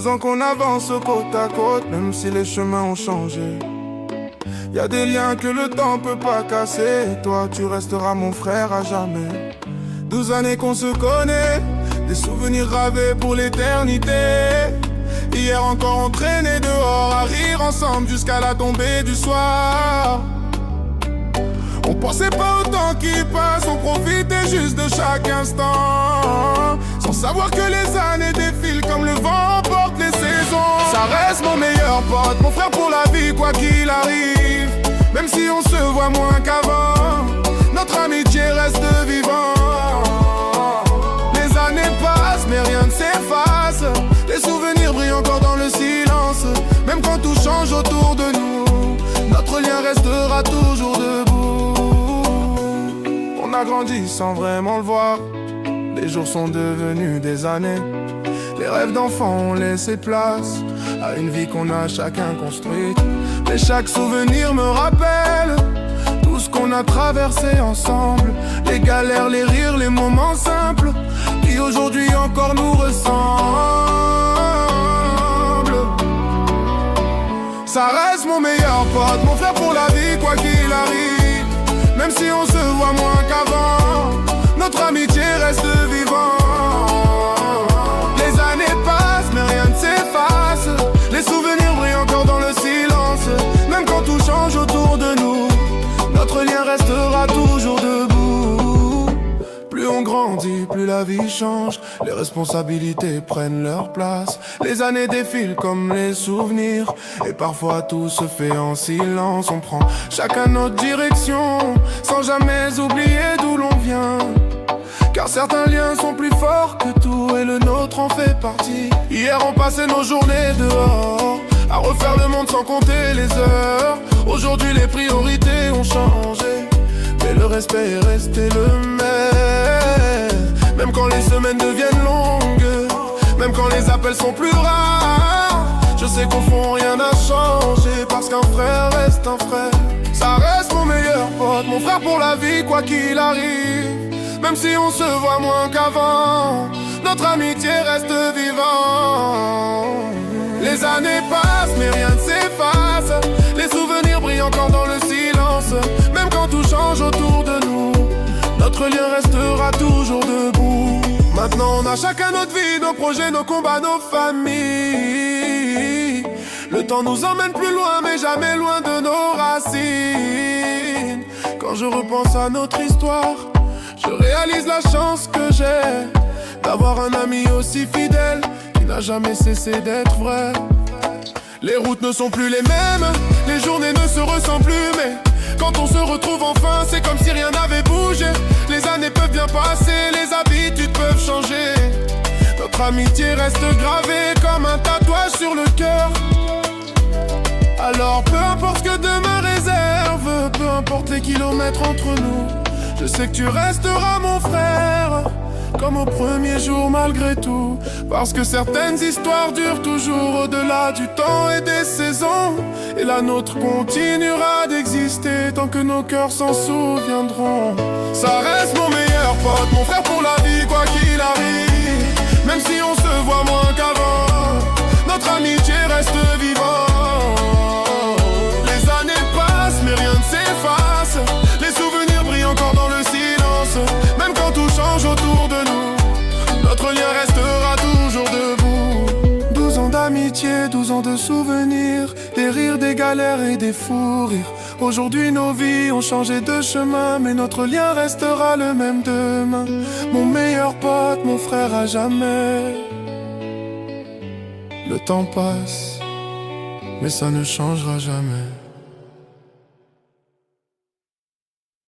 ans qu'on avance côte à côte, même si les chemins ont changé. Y a des liens que le temps peut pas casser, et toi tu resteras mon frère à jamais. 12 années qu'on se connaît, des souvenirs gravés pour l'éternité. Hier encore entraînés dehors à rire ensemble jusqu'à la tombée du soir. On pensait pas au temps qui passe, on profitait juste de chaque instant, sans savoir que les années défilent comme le vent emporte les saisons. Ça reste mon meilleur pote, mon frère pour la vie quoi qu'il arrive. Même si on se voit moins qu'avant, notre amitié reste vivante. Les années passent mais rien ne s'efface, les souvenirs brillent encore dans le silence. Même quand tout change autour de nous, notre lien restera toujours debout. On a grandi sans vraiment le voir, les jours sont devenus des années. Les rêves d'enfants ont laissé place à une vie qu'on a chacun construite. Mais chaque souvenir me rappelle tout ce qu'on a traversé ensemble, les galères, les rires, les moments simples qui aujourd'hui encore nous ressemblent. Ça reste mon meilleur pote, mon frère pour la vie quoi qu'il arrive. Même si on se voit moins qu'avant, notre amitié reste vivante. Les années passent mais rien ne s'efface, les souvenirs brillent encore dans le silence. Même quand tout change autour de nous, notre lien restera toujours debout. Plus on grandit, plus la vie change, les responsabilités prennent leur place. Les années défilent comme les souvenirs, et parfois tout se fait en silence. On prend chacun notre direction, sans jamais oublier d'où l'on vient. Car certains liens sont plus forts que tout, et le nôtre en fait partie. Hier on passait nos journées dehors, à refaire le monde sans compter les heures. Aujourd'hui les priorités ont changé, mais le respect est resté le même. Même quand les semaines deviennent longues, même quand les appels sont plus rares, je sais qu'au fond rien n'a changé, parce qu'un frère reste un frère. Ça reste mon meilleur pote, mon frère pour la vie quoi qu'il arrive. Même si on se voit moins qu'avant, notre amitié reste vivante. Les années passent mais rien ne s'efface, les souvenirs brillent encore dans le silence. Même quand tout change autour de nous, notre lien restera toujours debout. Maintenant on a chacun notre vie, nos projets, nos combats, nos familles. Le temps nous emmène plus loin mais jamais loin de nos racines. Quand je repense à notre histoire, je réalise la chance que j'ai d'avoir un ami aussi fidèle, qui n'a jamais cessé d'être vrai. Les routes ne sont plus les mêmes, les journées ne se ressemblent plus, mais quand on se retrouve enfin, c'est comme si rien n'avait bougé. Les années peuvent bien passer, les habitudes peuvent changer, notre amitié reste gravée comme un tatouage sur le cœur. Alors peu importe ce que demain réserve, peu importe les kilomètres entre nous, je sais que tu resteras mon frère, comme au premier jour malgré tout. Parce que certaines histoires durent toujours au-delà du temps et des saisons, et la nôtre continuera d'exister tant que nos cœurs s'en souviendront. Ça reste mon meilleur pote, mon frère pour la vie quoi qu'il arrive. Même si on se voit moins qu'avant, notre amitié reste vivante. Les années passent mais rien ne s'efface, les souvenirs brillent encore dans le silence. Même quand tout change autour de nous, notre lien restera toujours debout. 12 ans d'amitié, 12 ans de souvenirs, des rires, des galères et des fous rires. Aujourd'hui nos vies ont changé de chemin, mais notre lien restera le même demain. Mon meilleur pote, mon frère à jamais. Le temps passe, mais ça ne changera jamais.